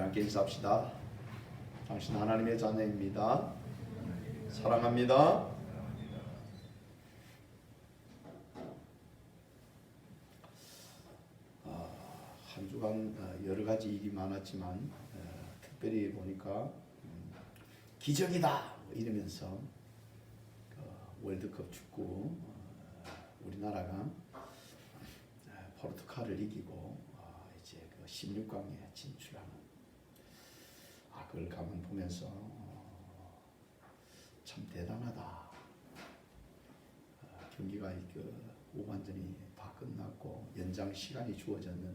우리 함께 인사합시다. 당신 하나님의 자녀입니다. 사랑합니다. 한 주간 여러 가지 일이 많았지만 특별히 보니까 기적이다 이러면서 월드컵 축구 우리나라가 포르투갈을 이기고 이제 16강에 진출하는 그걸 가만 보면서 참 대단하다. 경기가 후반전이 다 끝났고 연장 시간이 주어졌는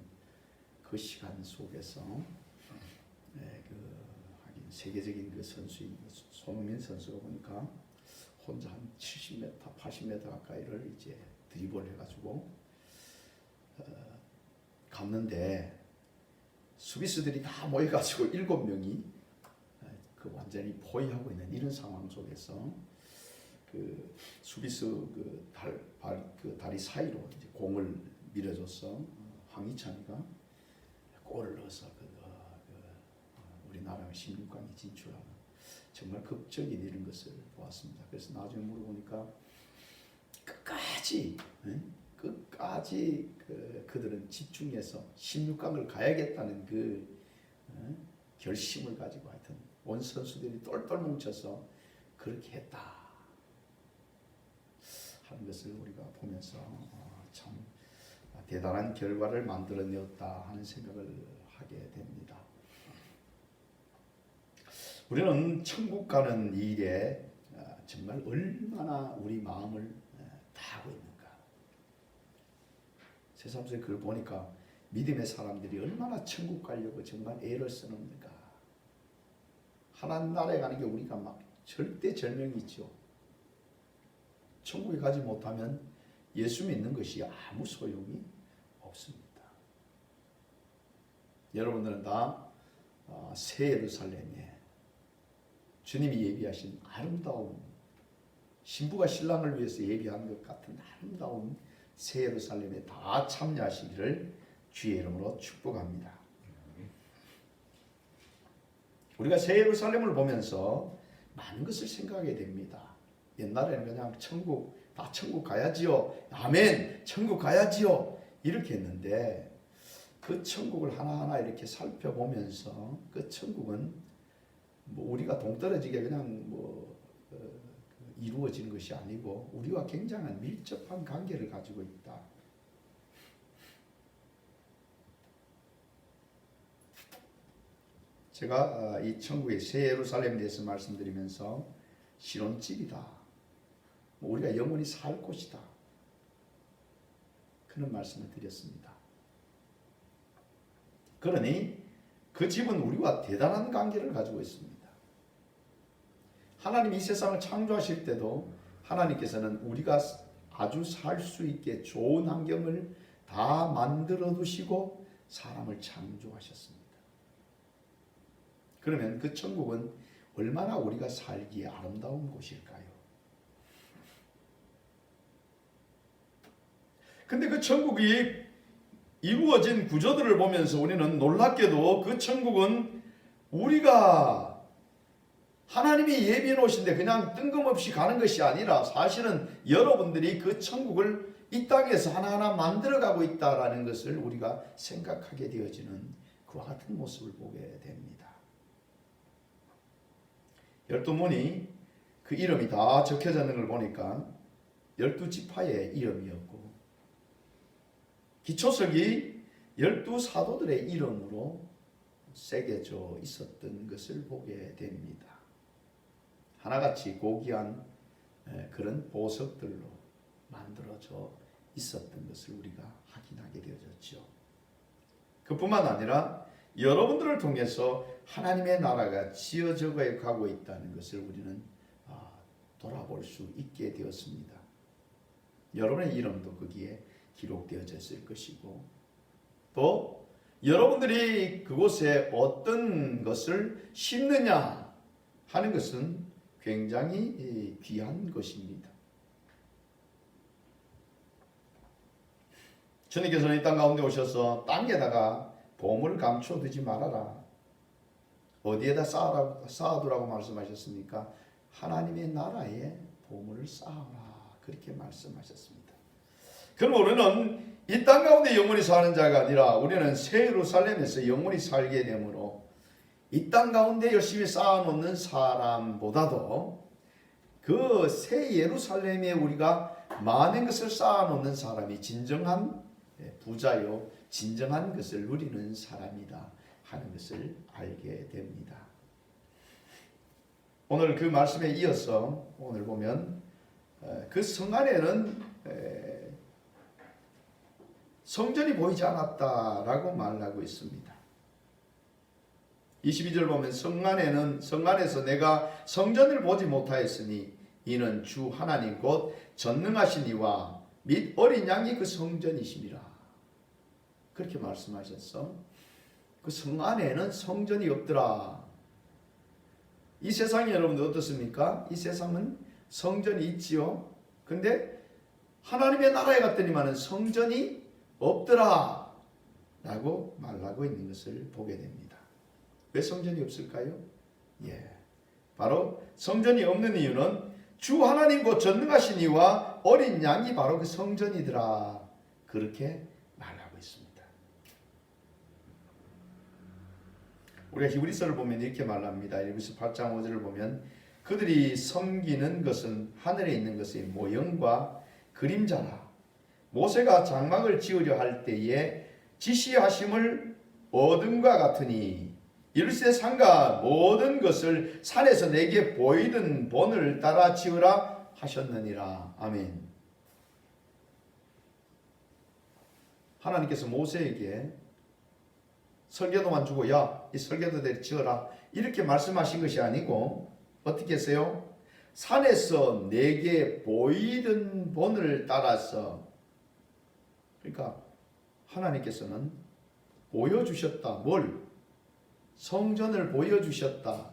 그 시간 속에서 하긴 세계적인 그 선수인 손흥민 선수가 보니까 혼자 한 70m, 80m 가까이를 이제 드리블을 해가지고 갔는데 수비수들이 다 모여가지고 7명이 그 완전히 포위하고 있는 이런 상황 속에서 그 수비수 다리 사이로 이제 공을 밀어줘서 황희찬이가 골을 넣어서 우리나라가 16강에 진출하는 정말 극적인 이런 것을 보았습니다. 그래서 나중에 물어보니까 끝까지 그들은 집중해서 16강을 가야겠다는 결심을 가지고 하여튼 온 선수들이 똘똘 뭉쳐서 그렇게 했다 하는 것을 우리가 보면서 참 대단한 결과를 만들어내었다 하는 생각을 하게 됩니다. 우리는 천국 가는 일에 정말 얼마나 우리 마음을 다하고 있는가. 세상 속에 그걸 보니까 믿음의 사람들이 얼마나 천국 가려고 정말 애를 쓰는가. 하나님 나라에 가는 게 우리가 막 절대절명이죠. 천국에 가지 못하면 예수 믿는 것이 아무 소용이 없습니다. 여러분들은 다 새 예루살렘에 주님이 예비하신 아름다운 신부가 신랑을 위해서 예비한 것 같은 아름다운 새 예루살렘에 다 참여하시기를 주의 이름으로 축복합니다. 우리가 새 예루살렘을 보면서 많은 것을 생각하게 됩니다. 옛날에는 그냥 천국 가야지요. 아멘. 천국 가야지요. 이렇게 했는데 그 천국을 하나하나 이렇게 살펴보면서 그 천국은 우리가 동떨어지게 그냥 이루어지는 것이 아니고 우리와 굉장한 밀접한 관계를 가지고 있다. 제가 이 천국의 새 예루살렘에 대해서 말씀드리면서 신혼집이다. 우리가 영원히 살 곳이다. 그런 말씀을 드렸습니다. 그러니 그 집은 우리와 대단한 관계를 가지고 있습니다. 하나님이 이 세상을 창조하실 때도 하나님께서는 우리가 아주 살 수 있게 좋은 환경을 다 만들어 두시고 사람을 창조하셨습니다. 그러면 그 천국은 얼마나 우리가 살기에 아름다운 곳일까요? 근데 그 천국이 이루어진 구조들을 보면서 우리는 놀랍게도 그 천국은 우리가 하나님이 예비해 놓으신데 그냥 뜬금없이 가는 것이 아니라 사실은 여러분들이 그 천국을 이 땅에서 하나하나 만들어가고 있다라는 것을 우리가 생각하게 되어지는 그와 같은 모습을 보게 됩니다. 12문이 그 이름이 다 적혀져 있는 걸 보니까 12지파의 이름이었고 기초석이 12사도들의 이름으로 새겨져 있었던 것을 보게 됩니다. 하나같이 고귀한 그런 보석들로 만들어져 있었던 것을 우리가 확인하게 되어졌죠. 그뿐만 아니라 여러분들을 통해서 하나님의 나라가 지어져 가고 있다는 것을 우리는 돌아볼 수 있게 되었습니다. 여러분의 이름도 거기에 기록되어져 있을 것이고 또 여러분들이 그곳에 어떤 것을 심느냐 하는 것은 굉장히 귀한 것입니다. 주님께서는 이 땅 가운데 오셔서 땅에다가 보물을 감춰두지 말아라. 어디에다 쌓아두라고 말씀하셨습니까? 하나님의 나라에 보물을 쌓아라. 그렇게 말씀하셨습니다. 그럼 우리는 이 땅 가운데 영원히 사는 자가 아니라 우리는 새 예루살렘에서 영원히 살게 되므로 이 땅 가운데 열심히 쌓아놓는 사람보다도 그 새 예루살렘에 우리가 많은 것을 쌓아놓는 사람이 진정한 부자요, 진정한 것을 누리는 사람이다 하는 것을 알게 됩니다. 오늘 그 말씀에 이어서 오늘 보면 그 성 안에는 성전이 보이지 않았다라고 말하고 있습니다. 22절 보면 성 안에서 내가 성전을 보지 못하였으니 이는 주 하나님 곧 전능하신 이와 및 어린 양이 그 성전이심이라. 그렇게 말씀하셨어. 그 성 안에는 성전이 없더라. 이 세상이 여러분들 어떻습니까? 이 세상은 성전이 있지요. 근데 하나님의 나라에 갔더니만은 성전이 없더라 라고 말하고 있는 것을 보게 됩니다. 왜 성전이 없을까요? 바로 성전이 없는 이유는 주 하나님 곧 전능하신 이와 어린 양이 바로 그 성전이더라. 그렇게 말하고 있습니다. 우리가 히브리서를 보면 이렇게 말합니다. 히브리서 8장 5절을 보면 그들이 섬기는 것은 하늘에 있는 것의 모형과 그림자라. 모세가 장막을 지으려 할 때에 지시하심을 얻음과 같으니 이르시되 산과 모든 것을 산에서 내게 보이던 본을 따라 지으라 하셨느니라. 아멘. 하나님께서 모세에게 설계도만 주고 야, 이 설계도대로 지어라 이렇게 말씀하신 것이 아니고 어떻게 했어요? 산에서 내게 보이던 본을 따라서, 그러니까 하나님께서는 보여주셨다. 뭘? 성전을 보여주셨다.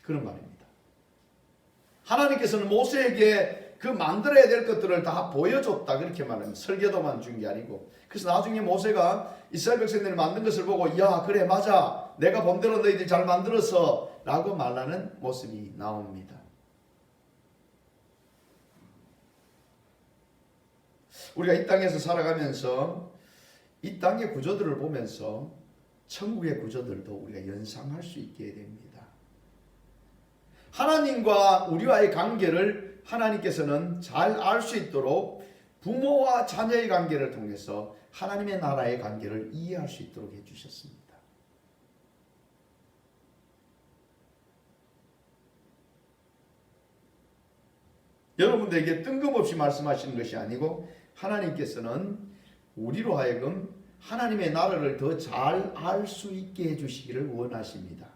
그런 말입니다. 하나님께서는 모세에게 그 만들어야 될 것들을 다 보여줬다. 그렇게 말합니다. 설계도만 준 게 아니고. 그래서 나중에 모세가 이스라엘 백성들이 만든 것을 보고 야, 그래 맞아. 내가 본대로 너희들이 잘 만들었어 라고 말하는 모습이 나옵니다. 우리가 이 땅에서 살아가면서 이 땅의 구조들을 보면서 천국의 구조들도 우리가 연상할 수 있게 됩니다. 하나님과 우리와의 관계를 하나님께서는 잘 알 수 있도록 부모와 자녀의 관계를 통해서 하나님의 나라의 관계를 이해할 수 있도록 해주셨습니다. 여러분들에게 뜬금없이 말씀하시는 것이 아니고 하나님께서는 우리로 하여금 하나님의 나라를 더 잘 알 수 있게 해주시기를 원하십니다.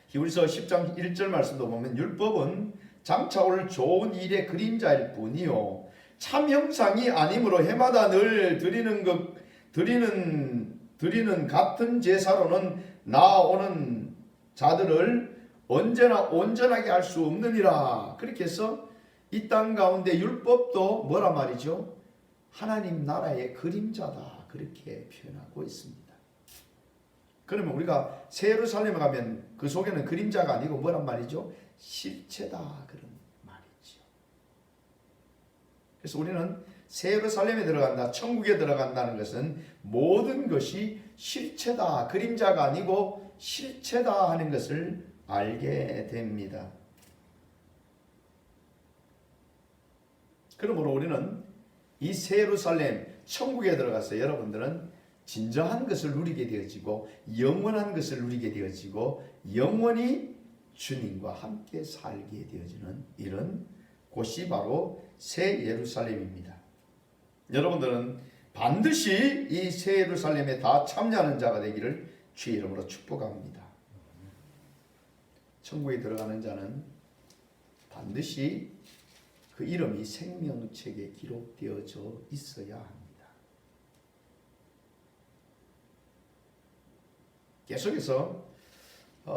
히브리서 10장 1절 말씀도 보면 율법은 장차 올 좋은 일의 그림자일 뿐이요 참 형상이 아니므로 해마다 늘 드리는 같은 제사로는 나아오는 자들을 언제나 온전하게 할 수 없느니라. 그렇게 해서 이 땅 가운데 율법도 뭐란 말이죠? 하나님 나라의 그림자다. 그렇게 표현하고 있습니다. 그러면 우리가 새 예루살렘에 가면 그 속에는 그림자가 아니고 뭐란 말이죠? 실체다. 그런 말이죠. 그래서 우리는 새 예루살렘에 들어간다, 천국에 들어간다는 것은 모든 것이 실체다. 그림자가 아니고 실체다 하는 것을 알게 됩니다. 그러므로 우리는 이 새 예루살렘 천국에 들어가서 여러분들은 진정한 것을 누리게 되어지고 영원한 것을 누리게 되어지고 영원히 주님과 함께 살게 되어지는 이런 곳이 바로 새 예루살렘입니다. 여러분들은 반드시 이 새 예루살렘에 다 참여하는 자가 되기를 주의 이름으로 축복합니다. 천국에 들어가는 자는 반드시 그 이름이 생명책에 기록되어져 있어야 합니다. 계속해서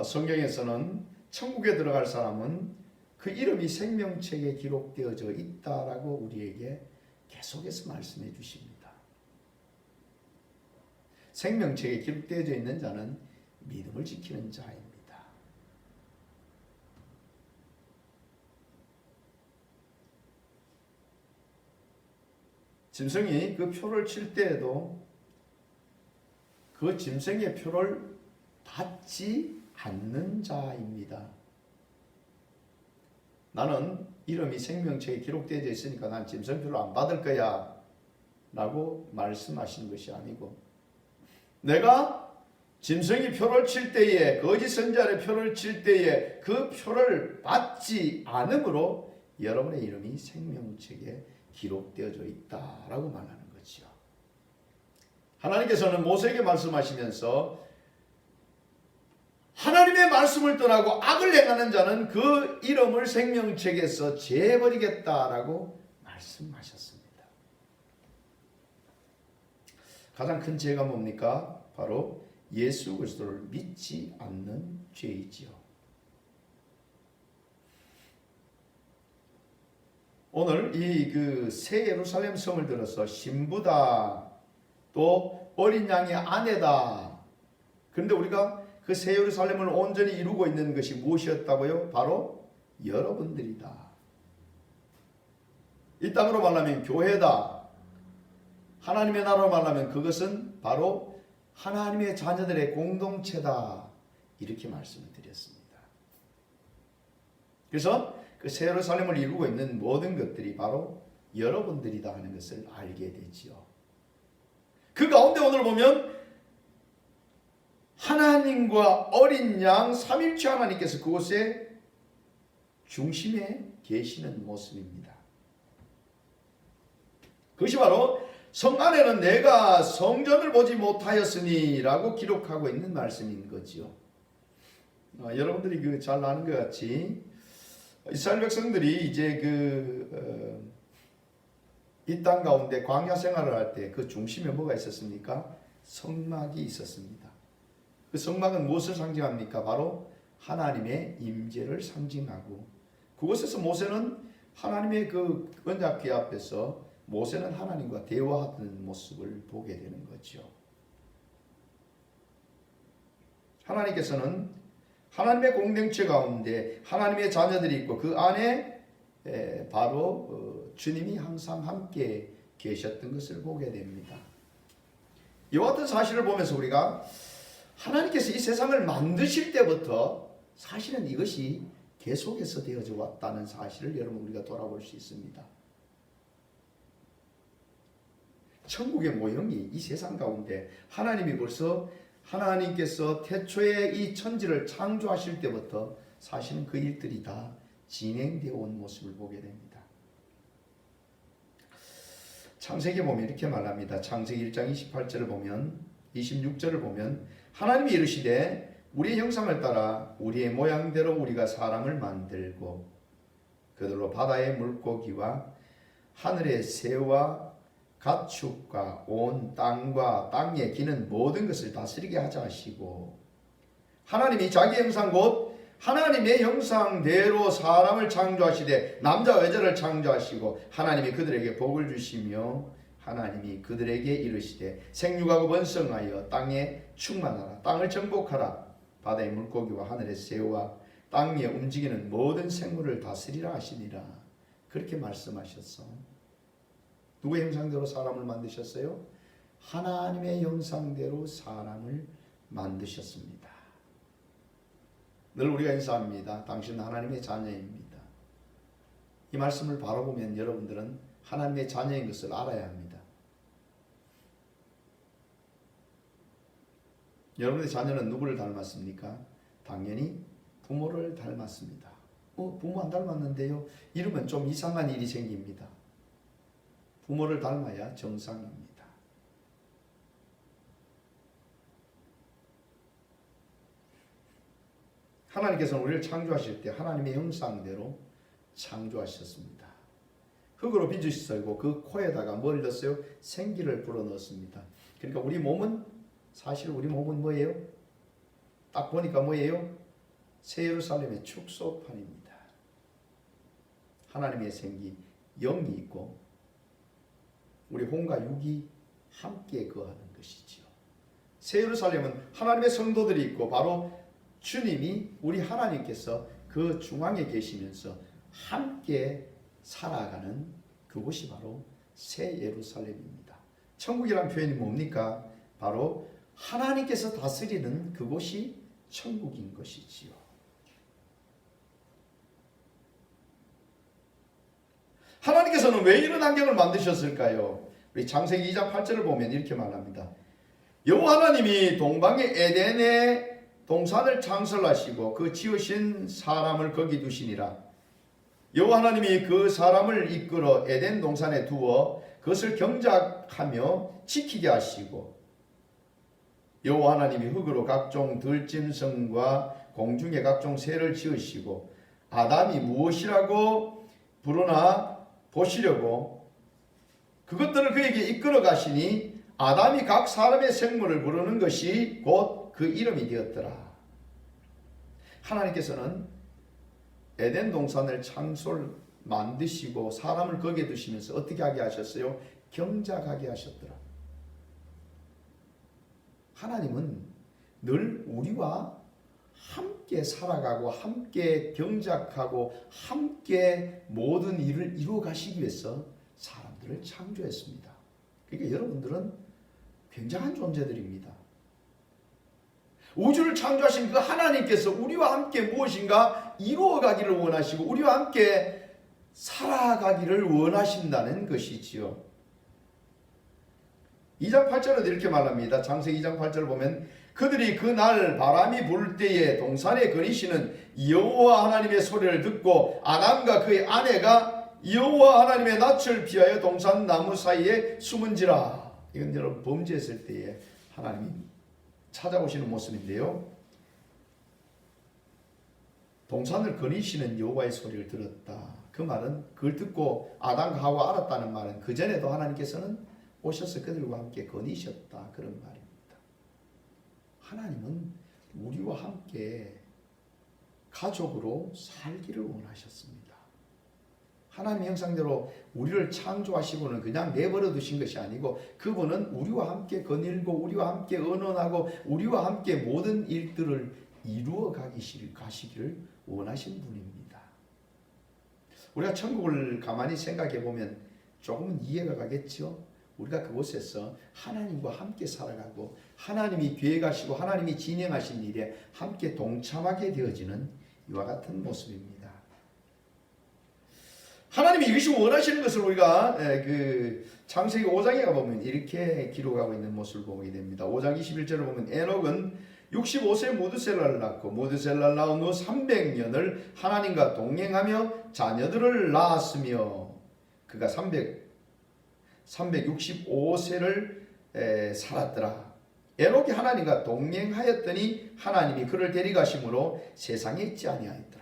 성경에서는 천국에 들어갈 사람은 그 이름이 생명책에 기록되어져 있다라고 우리에게 계속해서 말씀해 주십니다. 생명책에 기록되어져 있는 자는 믿음을 지키는 자입니다. 짐승이 그 표를 칠 때에도 그 짐승의 표를 받지 않는 자입니다. 나는 이름이 생명책에 기록되어 있으니까 난 짐승표를 안 받을 거야 라고 말씀하신 것이 아니고, 내가 짐승이 표를 칠 때에, 거짓 선지자의 표를 칠 때에 그 표를 받지 않으므로 여러분의 이름이 생명책에 기록되어져 있다라고 말하는 거죠. 하나님께서는 모세에게 말씀하시면서 하나님의 말씀을 떠나고 악을 행하는 자는 그 이름을 생명책에서 제해버리겠다라고 말씀하셨습니다. 가장 큰 죄가 뭡니까? 바로 예수 그리스도를 믿지 않는 죄이지요. 오늘 이 그 새 예루살렘 성을 들어서 신부다, 또 어린 양의 아내다. 그런데 우리가 그 새 예루살렘을 온전히 이루고 있는 것이 무엇이었다고요? 바로 여러분들이다. 이 땅으로 말하면 교회다. 하나님의 나라로 말하면 그것은 바로 하나님의 자녀들의 공동체다. 이렇게 말씀을 드렸습니다. 그래서 그 새 예루살렘을 이루고 있는 모든 것들이 바로 여러분들이다 하는 것을 알게 되지요. 그 가운데 오늘 보면 하나님과 어린 양 삼일체 하나님께서 그곳에 중심에 계시는 모습입니다. 그것이 바로 성 안에는 내가 성전을 보지 못하였으니 라고 기록하고 있는 말씀인 거지요. 여러분들이 잘 아는 것 같이 이스라엘 백성들이 이제 이 땅 가운데 광야 생활을 할 때 그 중심에 뭐가 있었습니까? 성막이 있었습니다. 그 성막은 무엇을 상징합니까? 바로 하나님의 임재를 상징하고, 그곳에서 모세는 하나님의 그 언약궤 앞에서 모세는 하나님과 대화하는 모습을 보게 되는 거죠. 하나님께서는 하나님의 공동체 가운데 하나님의 자녀들이 있고 그 안에 바로 주님이 항상 함께 계셨던 것을 보게 됩니다. 이와 같은 사실을 보면서 우리가 하나님께서 이 세상을 만드실 때부터 사실은 이것이 계속해서 되어져 왔다는 사실을 여러분 우리가 돌아볼 수 있습니다. 천국의 모형이 이 세상 가운데 하나님이 벌써 하나님께서 태초에 이 천지를 창조하실 때부터 사실은 그 일들이 다 진행되어 온 모습을 보게 됩니다. 창세기 보면 이렇게 말합니다. 창세기 1장 28절을 보면 26절을 보면 하나님이 이르시되 우리의 형상을 따라 우리의 모양대로 우리가 사람을 만들고 그들로 바다의 물고기와 하늘의 새와 가축과 온 땅과 땅에 기는 모든 것을 다스리게 하자 하시고, 하나님이 자기 형상 곧 하나님의 형상대로 사람을 창조하시되 남자와 여자를 창조하시고 하나님이 그들에게 복을 주시며 하나님이 그들에게 이르시되 생육하고 번성하여 땅에 충만하라. 땅을 정복하라. 바다의 물고기와 하늘의 새와 땅 위에 움직이는 모든 생물을 다스리라 하시니라. 그렇게 말씀하셨어. 누구의 형상대로 사람을 만드셨어요? 하나님의 형상대로 사람을 만드셨습니다. 늘 우리가 인사합니다. 당신은 하나님의 자녀입니다. 이 말씀을 바라보면 여러분들은 하나님의 자녀인 것을 알아야 합니다. 여러분의 자녀는 누구를 닮았습니까? 당연히 부모를 닮았습니다. 부모 안 닮았는데요? 이러면 좀 이상한 일이 생깁니다. 부모를 닮아야 정상입니다. 하나님께서는 우리를 창조하실 때 하나님의 형상대로 창조하셨습니다. 흙으로 빚으시고 그 코에다가 뭘 넣었어요? 생기를 불어넣었습니다. 그러니까 우리 몸은 사실 우리 몸은 뭐예요? 딱 보니까 뭐예요? 새 예루살렘의 축소판입니다. 하나님의 생기, 영이 있고 우리 혼과 육이 함께 거하는 것이지요. 새 예루살렘은 하나님의 성도들이 있고 바로 주님이 우리 하나님께서 그 중앙에 계시면서 함께 살아가는 그곳이 바로 새 예루살렘입니다. 천국이란 표현이 뭡니까? 바로 하나님께서 다스리는 그곳이 천국인 것이지요. 하나님께서는 왜 이런 환경을 만드셨을까요? 우리 창세기 2장 8절을 보면 이렇게 말합니다. 여호와 하나님이 동방의 에덴에 동산을 창설하시고 그 지으신 사람을 거기 두시니라. 여호와 하나님이 그 사람을 이끌어 에덴 동산에 두어 그것을 경작하며 지키게 하시고 여호와 하나님이 흙으로 각종 들짐승과 공중의 각종 새를 지으시고 아담이 무엇이라고 부르나 보시려고 그것들을 그에게 이끌어 가시니 아담이 각 사람의 생물을 부르는 것이 곧 그 이름이 되었더라. 하나님께서는 에덴 동산을 창설 만드시고 사람을 거기에 두시면서 어떻게 하게 하셨어요? 경작하게 하셨더라. 하나님은 늘 우리와 함께 살아가고 함께 경작하고 함께 모든 일을 이루어 가시기 위해서 사람들을 창조했습니다. 그러니까 여러분들은 굉장한 존재들입니다. 우주를 창조하신 그 하나님께서 우리와 함께 무엇인가 이루어 가기를 원하시고 우리와 함께 살아가기를 원하신다는 것이지요. 2장 8절에도 이렇게 말합니다. 창세기 2장 8절을 보면 그들이 그날 바람이 불 때에 동산에 거니시는 여호와 하나님의 소리를 듣고 아담과 그의 아내가 여호와 하나님의 낯을 피하여 동산 나무 사이에 숨은지라. 이건 여러분 범죄했을 때에 하나님이 찾아오시는 모습인데요. 동산을 거니시는 여호와의 소리를 들었다. 그 말은 그걸 듣고 아담과 하와 알았다는 말은 그 전에도 하나님께서는 오셔서 그들과 함께 거니셨다. 그런 말입니다. 하나님은 우리와 함께 가족으로 살기를 원하셨습니다. 하나님의 형상대로 우리를 창조하시고는 그냥 내버려 두신 것이 아니고 그분은 우리와 함께 거닐고 우리와 함께 언언하고 우리와 함께 모든 일들을 이루어 가시기를 원하신 분입니다. 우리가 천국을 가만히 생각해 보면 조금은 이해가 가겠죠. 우리가 그곳에서 하나님과 함께 살아가고 하나님이 계획하시고 하나님이 진행하신 일에 함께 동참하게 되어지는 이와 같은 모습입니다. 하나님이 이것이 원하시는 것을 우리가 그 창세기 5장에 가보면 이렇게 기록하고 있는 모습을 보게 됩니다. 5장 21절을 보면 에녹은 65세 무드셀라를 낳고 무드셀라를 낳은 후 300년을 하나님과 동행하며 자녀들을 낳았으며 그가 365세를 살았더라. 에녹이 하나님과 동행하였더니 하나님이 그를 데려가심으로 세상에 있지 아니하였더라.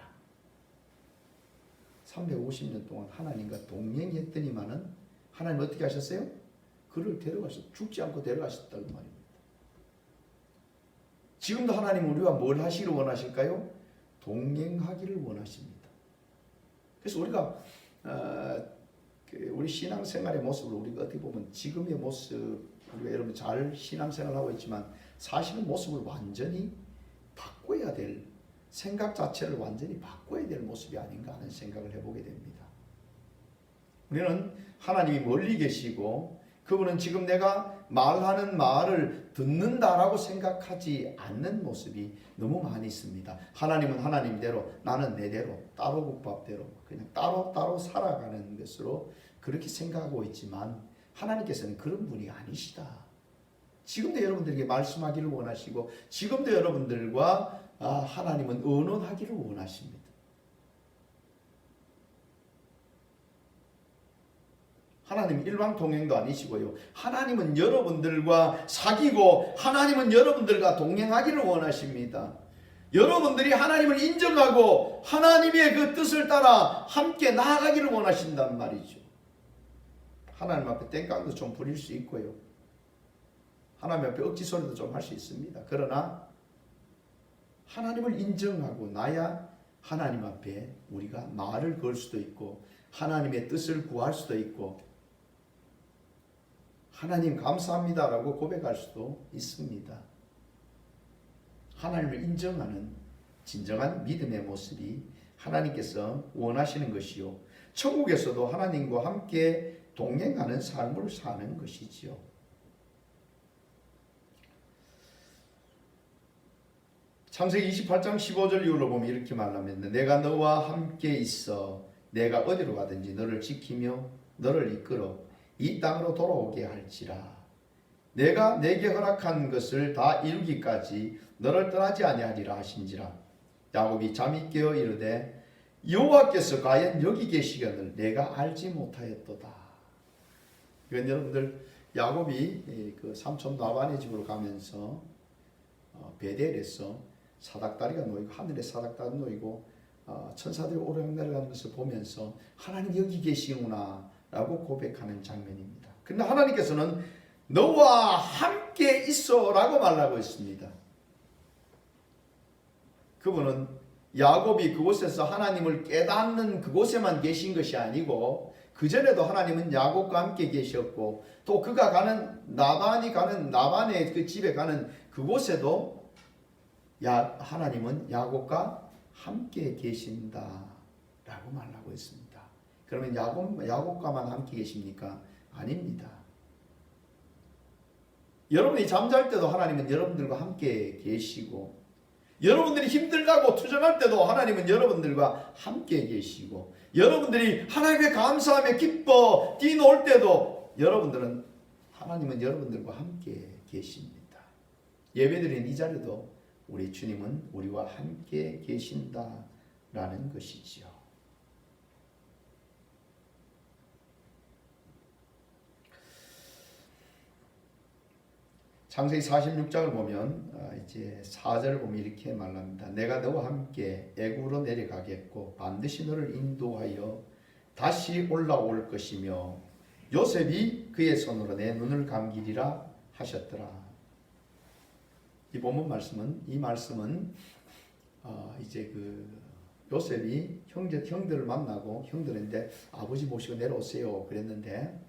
350년 동안 하나님과 동행했더니만은 하나님 어떻게 하셨어요? 그를 데려가셨, 죽지 않고 데려가셨다는 말입니다. 지금도 하나님은 우리와 뭘 하시기를 원하실까요? 동행하기를 원하십니다. 그래서 우리가 우리 신앙생활의 모습을 우리가 어떻게 보면 지금의 모습, 우리가 여러분 잘 신앙생활하고 있지만 사실은 모습을 완전히 바꿔야 될, 생각 자체를 완전히 바꿔야 될 모습이 아닌가 하는 생각을 해보게 됩니다. 우리는 하나님이 멀리 계시고 그분은 지금 내가 말하는 말을 듣는다라고 생각하지 않는 모습이 너무 많이 있습니다. 하나님은 하나님대로, 나는 내대로, 따로 국밥대로 그냥 따로 살아가는 것으로 그렇게 생각하고 있지만 하나님께서는 그런 분이 아니시다. 지금도 여러분들에게 말씀하기를 원하시고 지금도 여러분들과 하나님은 언언하기를 원하십니다. 하나님 일방 동행도 아니시고요. 하나님은 여러분들과 사귀고 하나님은 여러분들과 동행하기를 원하십니다. 여러분들이 하나님을 인정하고 하나님의 그 뜻을 따라 함께 나아가기를 원하신단 말이죠. 하나님 앞에 땡깡도 좀 부릴 수 있고요. 하나님 앞에 억지 소리도 좀 할 수 있습니다. 그러나 하나님을 인정하고 나야 하나님 앞에 우리가 말을 걸 수도 있고 하나님의 뜻을 구할 수도 있고 하나님 감사합니다라고 고백할 수도 있습니다. 하나님을 인정하는 진정한 믿음의 모습이 하나님께서 원하시는 것이요, 천국에서도 하나님과 함께 동행하는 삶을 사는 것이지요. 창세기 28장 15절 이후로 보면 이렇게 말합니다. 내가 너와 함께 있어 내가 어디로 가든지 너를 지키며 너를 이끌어 이 땅으로 돌아오게 할지라. 내가 내게 허락한 것을 다 이루기까지 너를 떠나지 아니하리라 하신지라. 야곱이 잠이 깨어 이르되 여호와께서 과연 여기 계시거늘 내가 알지 못하였도다. 이건 여러분들 야곱이 그 삼촌 라반의 집으로 가면서 베델에서 사닥다리가 놓이고 하늘에 사닥다리가 놓이고 천사들이 오르락내리락 하면서 보면서 하나님 여기 계시구나 라고 고백하는 장면입니다. 그런데 하나님께서는 너와 함께 있어 라고 말하고 있습니다. 그분은 야곱이 그곳에서 하나님을 깨닫는 그곳에만 계신 것이 아니고 그전에도 하나님은 야곱과 함께 계셨고 또 그가 가는 나반의 그 집에 가는 그곳에도 하나님은 야곱과 함께 계신다 라고 말하고 있습니다. 그러면 야곱과만 함께 계십니까? 아닙니다. 여러분이 잠잘 때도 하나님은 여러분들과 함께 계시고 여러분들이 힘들다고 투정할 때도 하나님은 여러분들과 함께 계시고 여러분들이 하나님께 감사하며 기뻐 뛰놀 때도 하나님은 여러분들과 함께 계십니다. 예배드린 이 자리도 우리 주님은 우리와 함께 계신다라는 것이지요. 창세기 46장을 보면 이제 4절을 보면 이렇게 말합니다. 내가 너와 함께 애굽으로 내려가겠고 반드시 너를 인도하여 다시 올라올 것이며 요셉이 그의 손으로 내 눈을 감기리라 하셨더라. 이 본문 말씀은 이제 그 요셉이 형들을 만나고 형들인데 아버지 모시고 내려오세요 그랬는데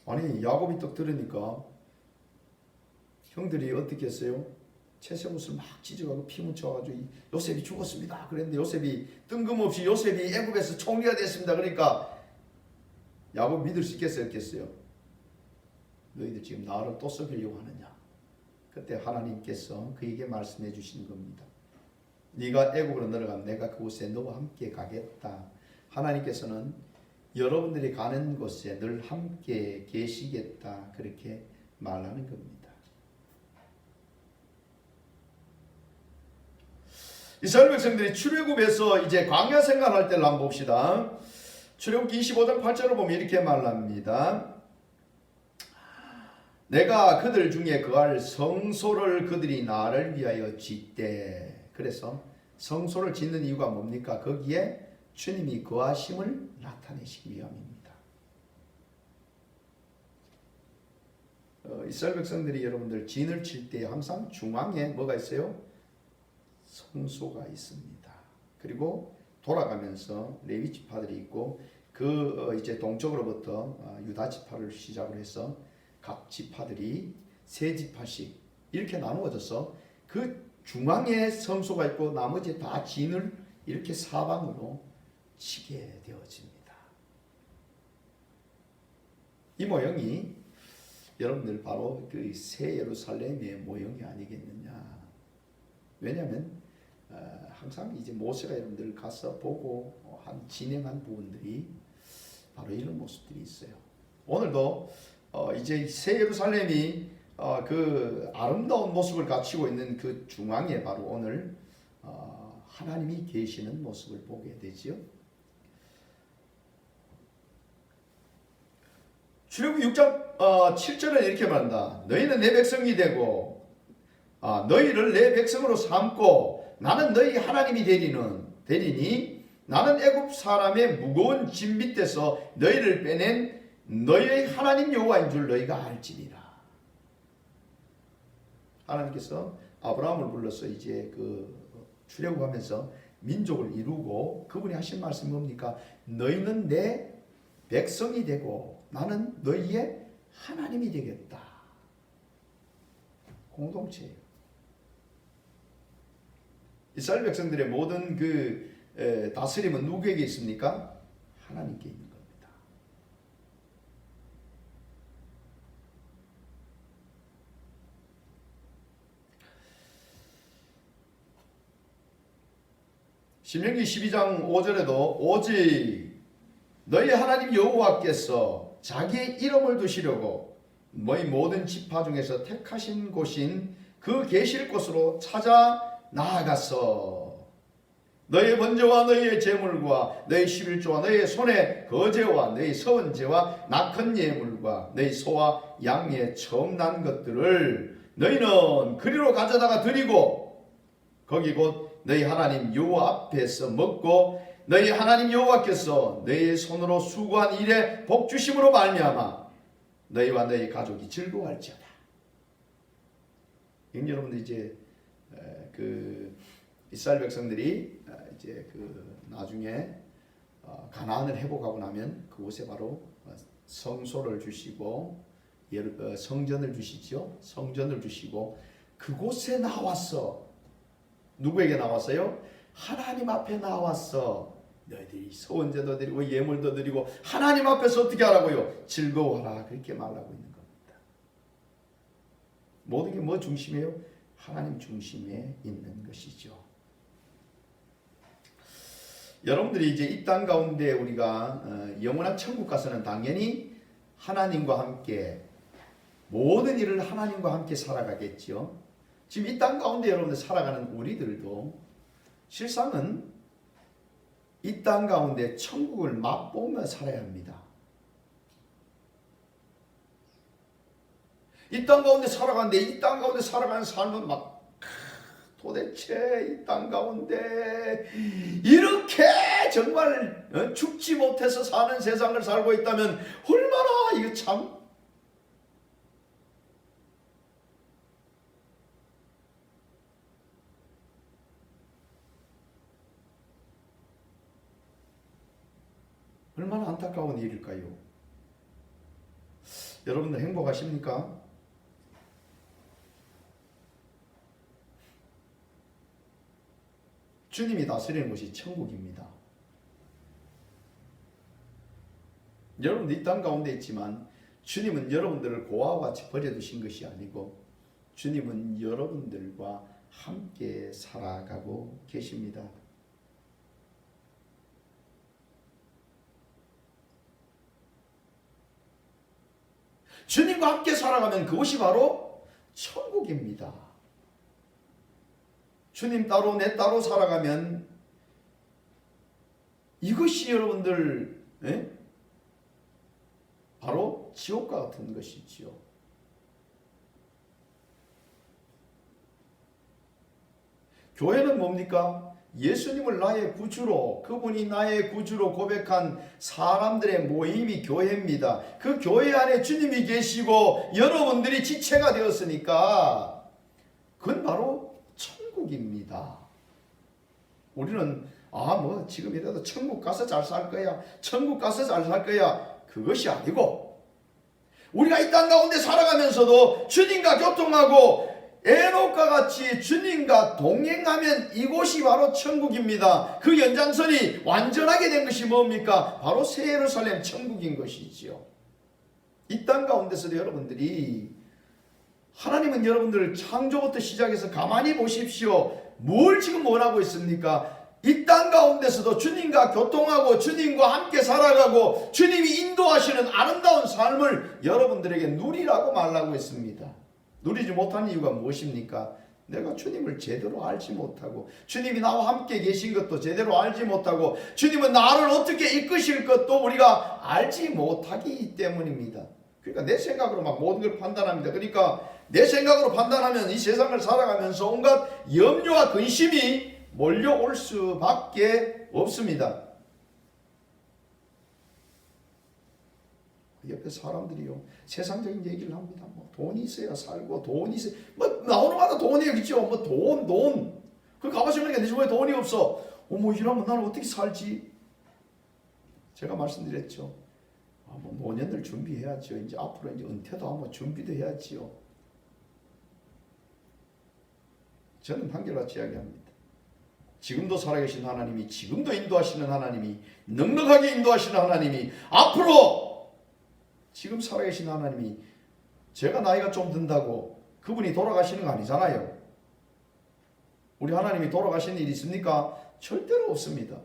아니 야곱이 딱 들으니까 형들이 어떻게 했어요? 채색옷을 막 찢어가고 피 묻혀가지고 요셉이 죽었습니다. 그랬는데 요셉이 뜬금없이 요셉이 애굽에서 총리가 됐습니다. 그러니까 야곱 믿을 수 있겠어요? 없겠어요? 너희들 지금 나를 또 썩이려고 하느냐? 그때 하나님께서 그에게 말씀해 주신 겁니다. 네가 애굽으로 내려가면 내가 그곳에 너와 함께 가겠다. 하나님께서는 여러분들이 가는 곳에 늘 함께 계시겠다. 그렇게 말하는 겁니다. 이스라엘 백성들이 출애굽에서 이제 광야 생활할 때를 한번 봅시다. 출애굽기 25장 8절을 보면 이렇게 말합니다. 내가 그들 중에 거할 성소를 그들이 나를 위하여 짓되. 그래서 성소를 짓는 이유가 뭡니까? 거기에 주님이 거하심을 나타내시기 위함입니다. 이스라엘 백성들이 여러분들 진을 칠 때 항상 중앙에 뭐가 있어요? 성소가 있습니다. 그리고 돌아가면서 레위 지파들이 있고 이제 동쪽으로부터 유다 지파를 시작으로 해서 각 지파들이 세 지파씩 이렇게 나누어져서 그 중앙에 성소가 있고 나머지 다 진을 이렇게 사방으로 치게 되어집니다. 이 모형이 여러분들 바로 그 새 예루살렘의 모형이 아니겠느냐. 왜냐하면 항상 이제 모세가 여러분들 가서 보고 진행한 부분들이 바로 이런 모습들이 있어요. 오늘도 이제 새 예루살렘이 그 아름다운 모습을 갖추고 있는 그 중앙에 바로 오늘 하나님이 계시는 모습을 보게 되지요. 출애굽 6장 7절은 이렇게 말한다. 너희는 내 백성이 되고 너희를 내 백성으로 삼고 나는 너희 하나님이 되리니 나는 애굽 사람의 무거운 짐 밑에서 너희를 빼낸 너희의 하나님 여호와인 줄 너희가 알지니라. 하나님께서 아브라함을 불러서 이제 그 출애굽하면서 민족을 이루고 그분이 하신 말씀이 뭡니까? 너희는 내 백성이 되고 나는 너희의 하나님이 되겠다. 공동체예요. 이스라엘 백성들의 모든 그 다스림은 누구에게 있습니까? 하나님께 있는 겁니다. 신명기 12장 5절에도 오직 너희 하나님 여호와께서 자기의 이름을 두시려고 너희 모든 지파 중에서 택하신 곳인 그 계실 곳으로 찾아 나아갔어. 너희의 번제와 너희의 제물과 너희 11조와 너희의 손의 거제와 너희 서원제와 낙헌 예물과 너희 소와 양의 처음 난 것들을 너희는 그리로 가져다가 드리고 거기 곧 너희 하나님 여호와 앞에서 먹고 너희 하나님 여호와께서 너희 손으로 수고한 일에 복 주심으로 말미암아 너희와 너희 가족이 즐거워할지어다. 여러분들 이제 그 이스라엘 백성들이 이제 그 나중에 가나안을 회복하고 나면 그곳에 바로 성소를 주시고 성전을 주시죠. 성전을 주시고 그곳에 나왔어. 누구에게 나왔어요? 하나님 앞에 나왔어. 너희들이 소원제도 드리고 예물도 드리고 하나님 앞에서 어떻게 하라고요? 즐거워하라. 그렇게 말하고 있는 겁니다. 모든 게 뭐 중심이에요? 하나님 중심에 있는 것이죠. 여러분들이 이제 이 땅 가운데 우리가 영원한 천국 가서는 당연히 하나님과 함께 모든 일을 하나님과 함께 살아가겠죠. 지금 이 땅 가운데 여러분들 살아가는 우리들도 실상은 이 땅 가운데 천국을 맛보며 살아야 합니다. 이 땅 가운데 살아가는데 이 땅 가운데 살아가는 삶은 막 도대체 이 땅 가운데 이렇게 정말 죽지 못해서 사는 세상을 살고 있다면 얼마나 이거 참 얼마나 안타까운 일일까요? 여러분들 행복하십니까? 주님이 다스리는 곳이 천국입니다. 여러분들 이 땅 가운데 있지만 주님은 여러분들을 고아와 같이 버려두신 것이 아니고 주님은 여러분들과 함께 살아가고 계십니다. 주님과 함께 살아가면 그것이 바로 천국입니다. 주님 따로 내 따로 살아가면 이것이 여러분들 바로 지옥과 같은 것이지요. 교회는 뭡니까? 예수님을 나의 구주로, 그분이 나의 구주로 고백한 사람들의 모임이 교회입니다. 그 교회 안에 주님이 계시고 여러분들이 지체가 되었으니까 그건 바로 천국입니다. 우리는 뭐 지금이라도 천국 가서 잘 살 거야. 천국 가서 잘 살 거야. 그것이 아니고 우리가 이 땅 가운데 살아가면서도 주님과 교통하고 에녹과 같이 주님과 동행하면 이곳이 바로 천국입니다. 그 연장선이 완전하게 된 것이 뭡니까? 바로 새 예루살렘 천국인 것이지요. 이 땅 가운데서도 여러분들이 하나님은 여러분들을 창조부터 시작해서 가만히 보십시오. 뭘 지금 뭐라고 있습니까? 이 땅 가운데서도 주님과 교통하고 주님과 함께 살아가고 주님이 인도하시는 아름다운 삶을 여러분들에게 누리라고 말하고 있습니다. 누리지 못하는 이유가 무엇입니까? 내가 주님을 제대로 알지 못하고 주님이 나와 함께 계신 것도 제대로 알지 못하고 주님은 나를 어떻게 이끄실 것도 우리가 알지 못하기 때문입니다. 그러니까 내 생각으로 막 모든 걸 판단합니다. 그러니까 내 생각으로 판단하면 이 세상을 살아가면서 온갖 염려와 근심이 몰려올 수밖에 없습니다. 옆에 사람들이요 세상적인 얘기를 합니다. 뭐 돈이 있어야 살고 돈이 있어야 뭐 나오는 마다 돈이 있죠. 뭐 돈. 그 가보시면 내 집에 돈이 없어. 뭐 이러면 나는 어떻게 살지? 제가 말씀드렸죠. 뭐 노년을 준비해야죠. 이제 앞으로 이제 은퇴도 하고 준비도 해야지요. 저는 한결같이 이야기합니다. 지금도 살아계신 하나님이, 지금도 인도하시는 하나님이, 넉넉하게 인도하시는 하나님이, 앞으로 지금 살아계신 하나님이, 제가 나이가 좀 든다고 그분이 돌아가시는 거 아니잖아요. 우리 하나님이 돌아가시는 일이 있습니까? 절대로 없습니다.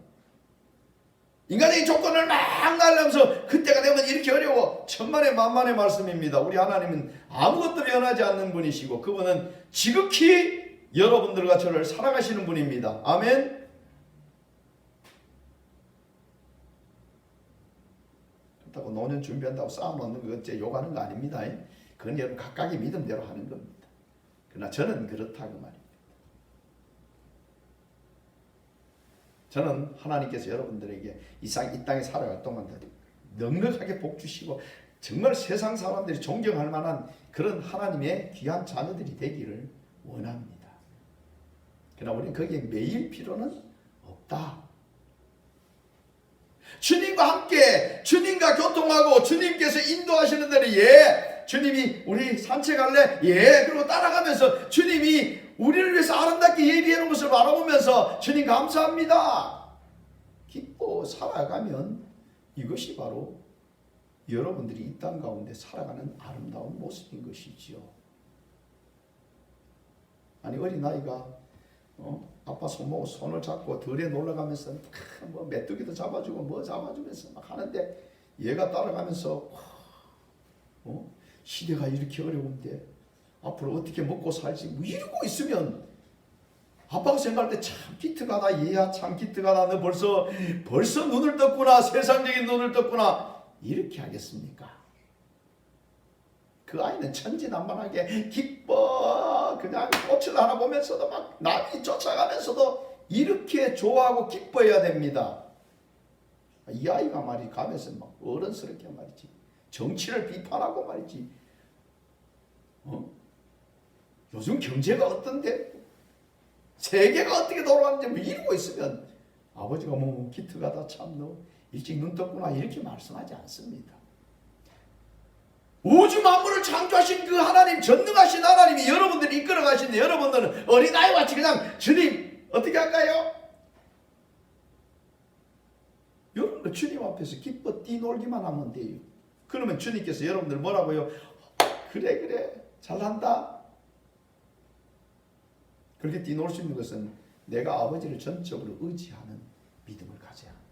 인간의 조건을 막 날려면서 그때가 되면 이렇게 어려워. 천만의 만만의 말씀입니다. 우리 하나님은 아무것도 변하지 않는 분이시고 그분은 지극히 여러분들과 저를 사랑하시는 분입니다. 아멘. 그렇다고 노년 준비한다고 쌓아놓는 거 어째 욕하는 거 아닙니다. 그건 여러분 각각의 믿음대로 하는 겁니다. 그러나 저는 그렇다고 말입니다. 저는 하나님께서 여러분들에게 이 땅에 살아갈 동안 넉넉하게 복 주시고 정말 세상 사람들이 존경할 만한 그런 하나님의 귀한 자녀들이 되기를 원합니다. 그러나 우리는 거기에 매일 필요는 없다. 주님과 함께 주님과 교통하고 주님께서 인도하시는 대로 주님이 우리 산책할래? 그리고 따라가면서 주님이 우리를 위해서 아름답게 예비해 놓은 것을 바라보면서 주님 감사합니다. 기뻐 살아가면 이것이 바로 여러분들이 이 땅 가운데 살아가는 아름다운 모습인 것이지요. 아니 어린아이가 아빠 손을 잡고 들에 놀러가면서 뭐 메뚜기도 잡아주고 뭐 잡아주면서 막 하는데 얘가 따라가면서 시대가 이렇게 어려운데 앞으로 어떻게 먹고 살지 뭐 이러고 있으면 아빠가 생각할 때 참 기특하다. 얘야 참 기특하다. 너 벌써 눈을 떴구나. 세상적인 눈을 떴구나. 이렇게 하겠습니까? 그 아이는 천진난만하게 기뻐. 그냥 꽃을 하나 보면서도 막 남이 쫓아가면서도 이렇게 좋아하고 기뻐해야 됩니다. 이 아이가 말이 가면서 막 어른스럽게 말이지. 정치를 비판하고 말이지. 요즘 경제가 어떤데? 세계가 어떻게 돌아가는지 뭐 이러고 있으면 아버지가 뭐 기특하다 참 너 일찍 눈 떴구나 이렇게 말씀하지 않습니다. 우주 만물을 창조하신 그 하나님, 전능하신 하나님이 여러분들을 이끌어 가시는데 여러분들은 어린아이와 같이 그냥 주님 어떻게 할까요? 여러분들 주님 앞에서 기뻐 뛰놀기만 하면 돼요. 그러면 주님께서 여러분들 뭐라고요? 그래 잘한다. 그렇게 뛰놀 수 있는 것은 내가 아버지를 전적으로 의지하는 믿음을 가져야 합니다.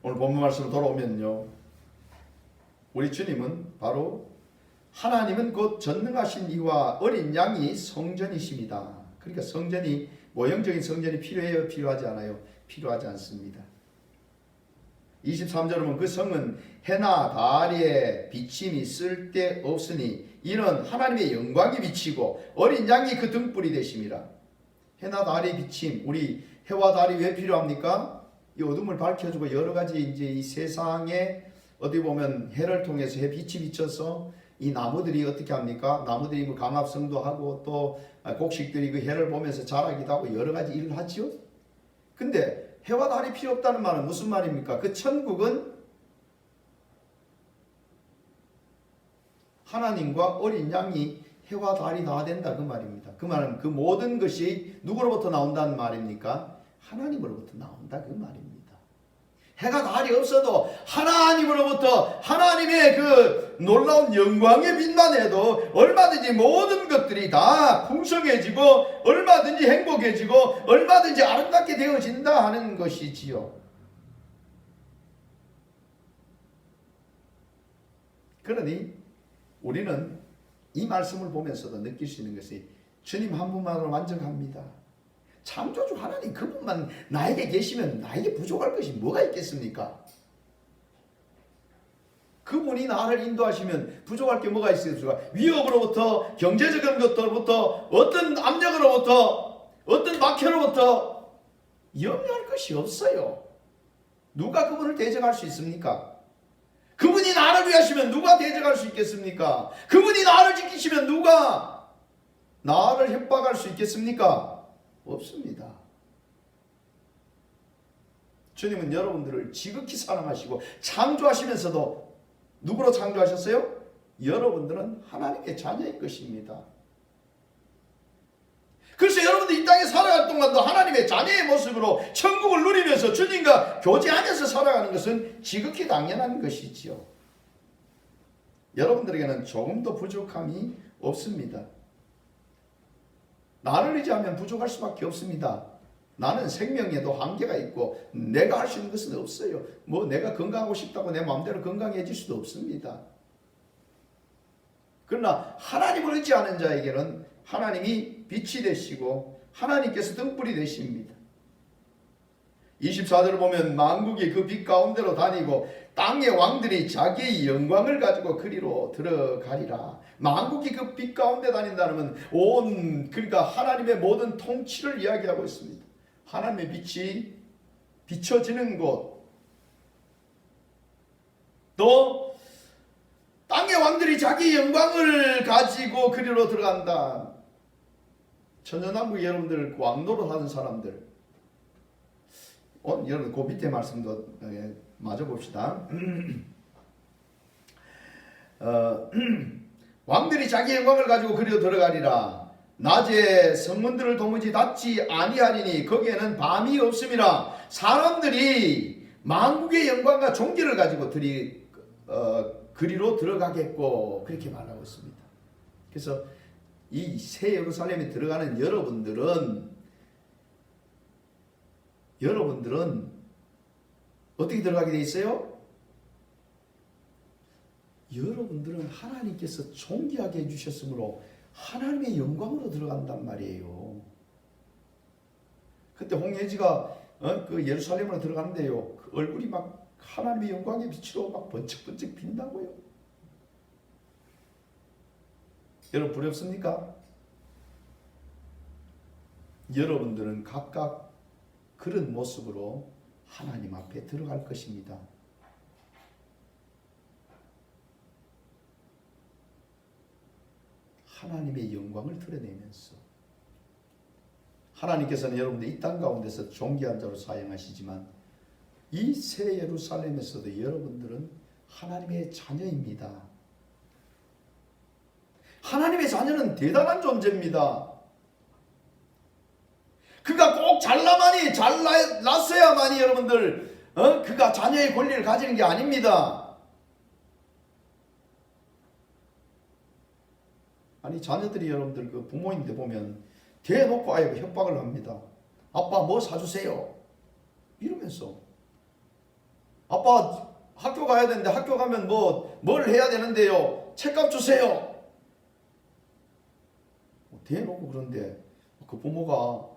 오늘 본문 말씀으로 돌아오면요, 우리 주님은 바로 하나님은 곧 전능하신 이와 어린 양이 성전이십니다. 그러니까 성전이 모형적인 성전이 필요해요? 필요하지 않아요? 필요하지 않습니다. 23절에 보면 그 성은 해나 달의 비침이 쓸데없으니 이는 하나님의 영광이 비치고 어린 양이 그 등불이 되심이라. 해나 달의 비침, 우리 해와 달이 왜 필요합니까? 이 어둠을 밝혀주고 여러 가지 이제 이 세상에 어디 보면 해를 통해서 해 빛이 비쳐서 이 나무들이 어떻게 합니까? 나무들이 뭐 강압성도 하고 또 곡식들이 그 해를 보면서 자라기도 하고 여러 가지 일을 하지요. 근데 해와 달이 필요 없다는 말은 무슨 말입니까? 그 천국은 하나님과 어린 양이 해와 달이 다 된다 그 말입니다. 그 말은 그 모든 것이 누구로부터 나온다는 말입니까? 하나님으로부터 나온다 그 말입니다. 해가 달이 없어도 하나님으로부터 하나님의 그 놀라운 영광의 빛만 해도 얼마든지 모든 것들이 다 풍성해지고 얼마든지 행복해지고 얼마든지 아름답게 되어진다 하는 것이지요. 그러니 우리는 이 말씀을 보면서도 느낄 수 있는 것이 주님 한 분만으로 만족합니다. 창조주 하나님 그분만 나에게 계시면 나에게 부족할 것이 뭐가 있겠습니까? 그분이 나를 인도하시면 부족할 게 뭐가 있습니까? 위협으로부터 경제적인 것들로부터 어떤 압력으로부터 어떤 박해로부터 염려할 것이 없어요. 누가 그분을 대적할 수 있습니까? 그분이 나를 위하시면 누가 대적할 수 있겠습니까? 그분이 나를 지키시면 누가 나를 협박할 수 있겠습니까? 없습니다. 주님은 여러분들을 지극히 사랑하시고 창조하시면서도 누구로 창조하셨어요? 여러분들은 하나님의 자녀일 것입니다. 그래서 여러분들 이 땅에 살아갈 동안도 하나님의 자녀의 모습으로 천국을 누리면서 주님과 교제하면서 살아가는 것은 지극히 당연한 것이지요. 여러분들에게는 조금도 부족함이 없습니다. 나를 의지하면 부족할 수밖에 없습니다. 나는 생명에도 한계가 있고 내가 할 수 있는 것은 없어요. 뭐 내가 건강하고 싶다고 내 마음대로 건강해질 수도 없습니다. 그러나 하나님을 의지하는 자에게는 하나님이 빛이 되시고 하나님께서 등불이 되십니다. 24절을 보면 만국이 그 빛 가운데로 다니고 땅의 왕들이 자기의 영광을 가지고 그리로 들어가리라. 만국이 그 빛 가운데 다닌다는 그러니까 하나님의 모든 통치를 이야기하고 있습니다. 하나님의 빛이 비춰지는 곳, 또 땅의 왕들이 자기 영광을 가지고 그리로 들어간다. 천연왕국 여러분들 왕노릇 하는 사람들, 여러분 그 밑에 말씀도 마저 봅시다. 왕들이 자기 영광을 가지고 그리로 들어가리라. 낮에 성문들을 도무지 닫지 아니하리니 거기에는 밤이 없음이라. 사람들이 만국의 영광과 존귀를 가지고 그리로 들어가겠고 그렇게 말하고 있습니다. 그래서 이 새 예루살렘에 들어가는 여러분들은 어떻게 들어가게 돼 있어요? 여러분들은 하나님께서 존귀하게 해주셨으므로 하나님의 영광으로 들어간단 말이에요. 그때 홍해지가 그 예루살렘으로 들어가는데요, 그 얼굴이 막 하나님의 영광의 빛으로 막 번쩍번쩍 빈다고요. 여러분 부럽습니까? 여러분들은 각각 그런 모습으로 하나님 앞에 들어갈 것입니다. 하나님의 영광을 드러내면서 하나님께서는 여러분들 이 땅 가운데서 존귀한 자로 사용하시지만 이 새 예루살렘에서도 여러분들은 하나님의 자녀입니다. 하나님의 자녀는 대단한 존재입니다. 그가 꼭 잘났어야만이 여러분들 그가 자녀의 권리를 가지는 게 아닙니다. 아니 자녀들이 여러분들 그 부모인데 보면 대놓고 아예 협박을 합니다. 아빠 뭐 사주세요 이러면서, 아빠 학교 가야 되는데 학교 가면 뭘 해야 되는데요, 책값 주세요. 대놓고. 그런데 그 부모가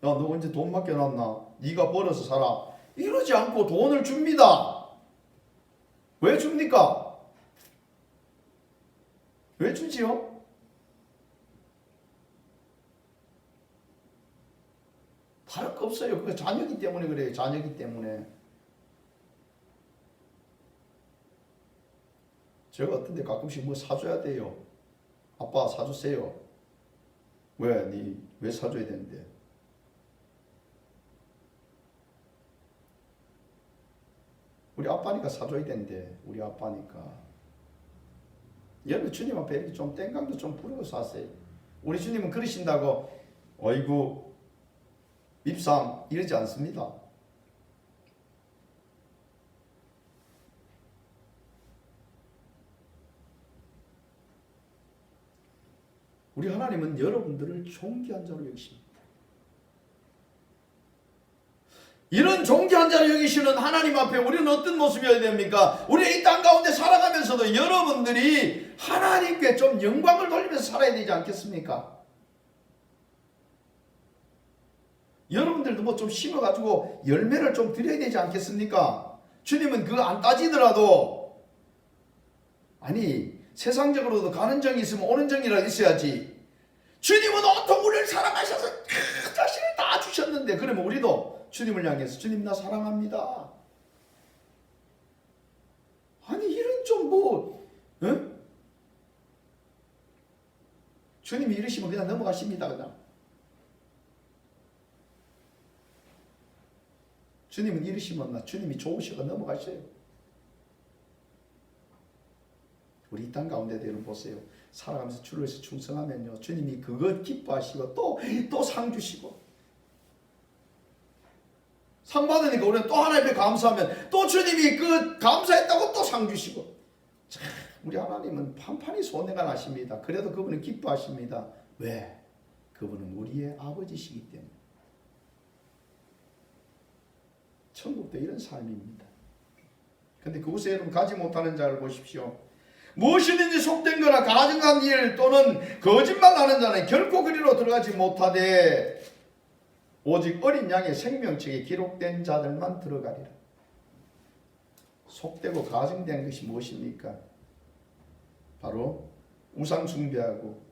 야 너 언제 돈 맡겨놨나, 네가 벌어서 살아 이러지 않고 돈을 줍니다. 왜 줍니까? 왜 주지요? 다를 거 없어요. 그게 자녀기 때문에 그래요. 자녀기 때문에. 제가 어떤데 가끔씩 뭐 사줘야 돼요. 아빠 사주세요. 왜 사줘야 되는데? 우리 아빠니까 사줘야 되는데, 우리 아빠니까. 여러분 주님 앞에 이렇게 좀 땡깡도 좀 부르고 사세요. 우리 주님은 그러신다고 어이구 밉상 이러지 않습니다. 우리 하나님은 여러분들을 존귀한 자로 여기십니다. 이런 존귀한 자로 여기시는 하나님 앞에 우리는 어떤 모습이어야 됩니까? 우리 이 땅 가운데 살아가면서도 여러분들이 하나님께 좀 영광을 돌리면서 살아야 되지 않겠습니까? 여러분들도 뭐 좀 심어가지고 열매를 좀 드려야 되지 않겠습니까? 주님은 그거 안 따지더라도, 아니 세상적으로도 가는 정이 있으면 오는 정이라 있어야지. 주님은 온통 우리를 사랑하셔서 자신을 다 주셨는데, 그러면 우리도 주님을 향해서 주님 나 사랑합니다. 아니 이런 좀 주님이 이러시면 그냥 넘어가십니다. 그냥 주님은 이러시면 주님이 좋으셔서 넘어가셔요. 우리 이 땅 가운데도 여러분 보세요. 살아가면서 주를 위해서 충성하면요, 주님이 그거 기뻐하시고 또 상 주시고, 상 받으니까 우리는 또 하나님께 감사하면 또 주님이 그 감사했다고 또 상 주시고. 참, 우리 하나님은 판판히 손해가 나십니다. 그래도 그분은 기뻐하십니다. 왜? 그분은 우리의 아버지시기 때문에. 천국도 이런 삶입니다. 그런데 그곳에 여러분 가지 못하는 자를 보십시오. 무엇이든지 속된 거나 가증한 일 또는 거짓말하는 자는 결코 그리로 들어가지 못하되 오직 어린 양의 생명책에 기록된 자들만 들어가리라. 속되고 가증된 것이 무엇입니까? 바로 우상 숭배하고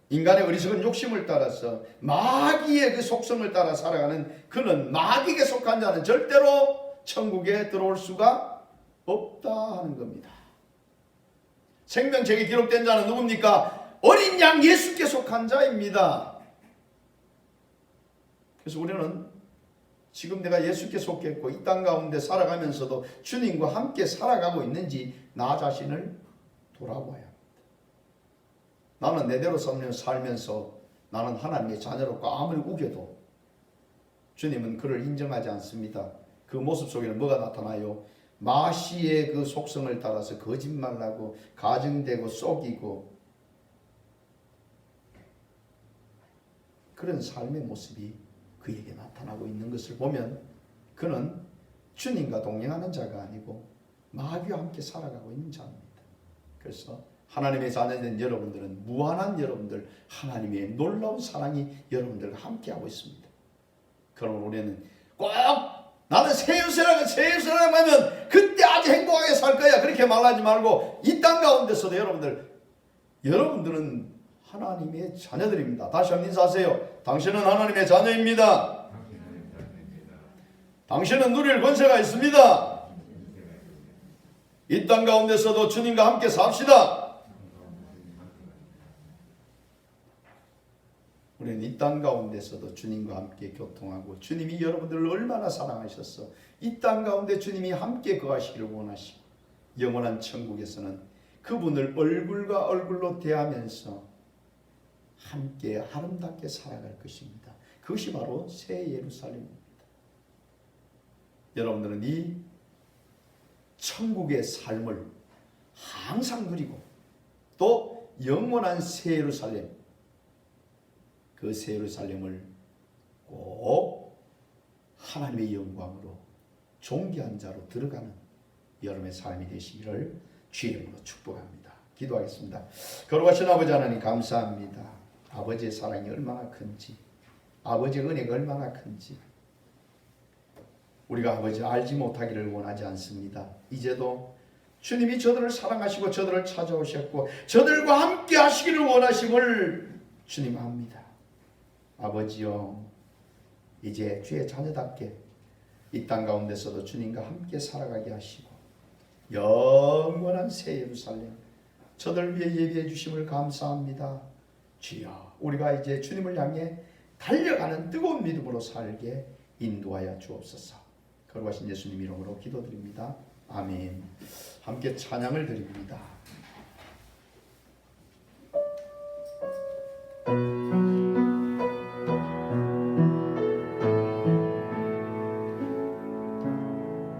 인간의 어리석은 욕심을 따라서 마귀의 그 속성을 따라 살아가는, 그는 마귀에게 속한 자는 절대로 천국에 들어올 수가 없다 하는 겁니다. 생명책에 기록된 자는 누굽니까? 어린 양 예수께 속한 자입니다. 그래서 우리는 지금 내가 예수께 속했고 이 땅 가운데 살아가면서도 주님과 함께 살아가고 있는지 나 자신을 돌아봐야 합니다. 나는 내대로 살면서 나는 하나님의 자녀로고 아무리 우겨도 주님은 그를 인정하지 않습니다. 그 모습 속에는 뭐가 나타나요? 마시의 그 속성을 따라서 거짓말하고 가증되고 속이고 그런 삶의 모습이 그에게 나타나고 있는 것을 보면 그는 주님과 동행하는 자가 아니고 마귀와 함께 살아가고 있는 자입니다. 그래서 하나님의 자녀된 여러분들은 무한한 여러분들, 하나님의 놀라운 사랑이 여러분들과 함께하고 있습니다. 그럼 우리는 꼭 나는 세유세랑 하면 그때 아주 행복하게 살 거야 그렇게 말하지 말고 이 땅 가운데서도 여러분들은 하나님의 자녀들입니다. 다시 한번 인사하세요. 당신은 하나님의 자녀입니다. 당신은 누릴 권세가 있습니다. 이 땅 가운데서도 주님과 함께 삽시다. 우리는 이 땅 가운데서도 주님과 함께 교통하고 주님이 여러분들을 얼마나 사랑하셔서 이 땅 가운데 주님이 함께 거하시기를 원하시고 영원한 천국에서는 그분을 얼굴과 얼굴로 대하면서 함께 아름답게 살아갈 것입니다. 그것이 바로 새 예루살렘입니다. 여러분들은 이 천국의 삶을 항상 누리고 또 영원한 새 예루살렘, 그 새 예루살렘을 꼭 하나님의 영광으로 존귀한 자로 들어가는 여러분의 삶이 되시기를 주의 이름으로 축복합니다. 기도하겠습니다. 거룩하신 아버지 하나님 감사합니다. 아버지의 사랑이 얼마나 큰지, 아버지의 은혜가 얼마나 큰지 우리가 아버지를 알지 못하기를 원하지 않습니다. 이제도 주님이 저들을 사랑하시고 저들을 찾아오셨고 저들과 함께 하시기를 원하심을 주님 압니다. 아버지여, 이제 주의 자녀답게 이 땅 가운데서도 주님과 함께 살아가게 하시고 영원한 새 예루살렘 저들 위해 예비해 주심을 감사합니다. 주여, 우리가 이제 주님을 향해 달려가는 뜨거운 믿음으로 살게 인도하여 주옵소서. 거룩하신 예수님 이름으로 기도드립니다. 아멘. 함께 찬양을 드립니다.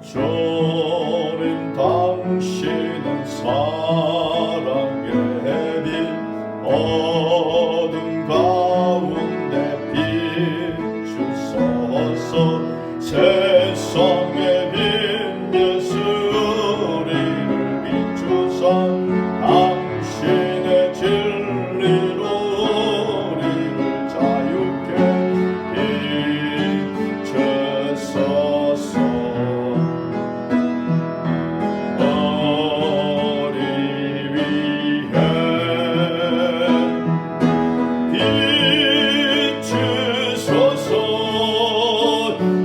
주님 당신은 사랑의 빛 어둠 가운데 비추소서. 세상의 빛 예수를 비추사 당신의 진리로 우리를 자유케 비추소서.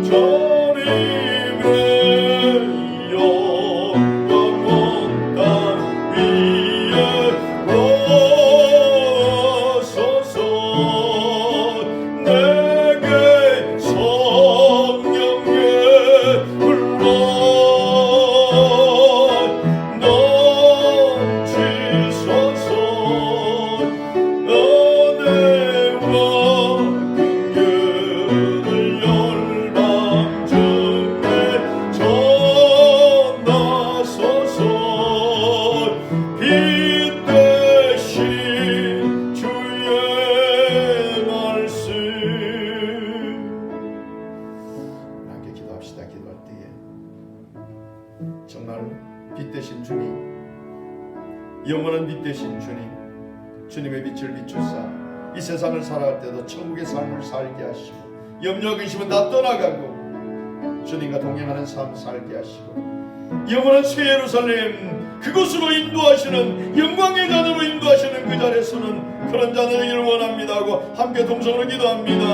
주님의 정말 빛 되신 주님, 영원한 빛 되신 주님, 주님의 빛을 비추사 이 세상을 살아갈 때도 천국의 삶을 살게 하시고 염려 근심은 다 떠나가고 주님과 동행하는 삶 살게 하시고 영원한 새 예루살렘 그곳으로 인도하시는 영광의 자녀로 인도하시는 그 자리에서는 그런 자녀 되기를 원합니다 하고 함께 동성으로 기도합니다.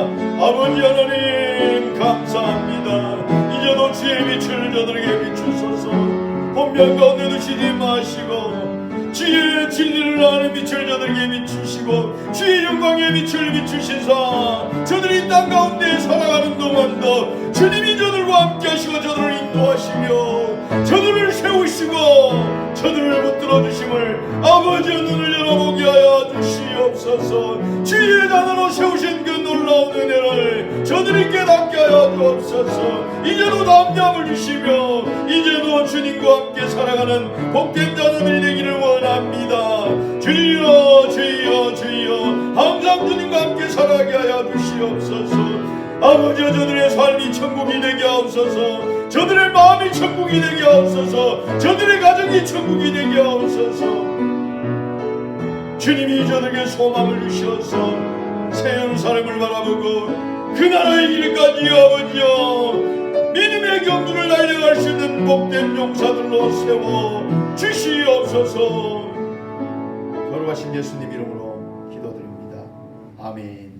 아버지 하나님 감사합니다. 이제도 주의 빛을 저들에게 비추소서. 혼병 가운데 두시지 마시고 주의 진리를 아는 빛을 저들에게 비추시고 주의 영광의 빛을 비추시사 저들이 땅 가운데 살아가는 동안도 주님이 저들과 함께 하시고 저들을 인도하시며 저들을 세우시고 저들을 붙들어 주심을 아버지의 눈을 열어보게 하여 주시옵소서. 주의 자녀로 세우신 그 놀라운 은혜를 저들이 깨닫게 하여 주옵소서. 이제도 담대함을 주시며 이제도 주님과 함께 살아가는 복된 자녀들이 되기를 원합니다. 주여 주여 주여 항상 주님과 함께 살아가게 하여 주시옵소서. 아버지 저들의 삶이 천국이 되게 하옵소서. 저들의 마음이 천국이 되게 하옵소서. 저들의 가정이 천국이 되게 하옵소서. 주님이 저들에게 소망을 주셔서 새 예루살렘을 바라보고 그 나라의 길까지 아버지여 믿음의 경주를 달려갈 수 있는 복된 용사들로 세워 주시옵소서. 거룩하신 예수님 이름으로 기도드립니다. 아멘.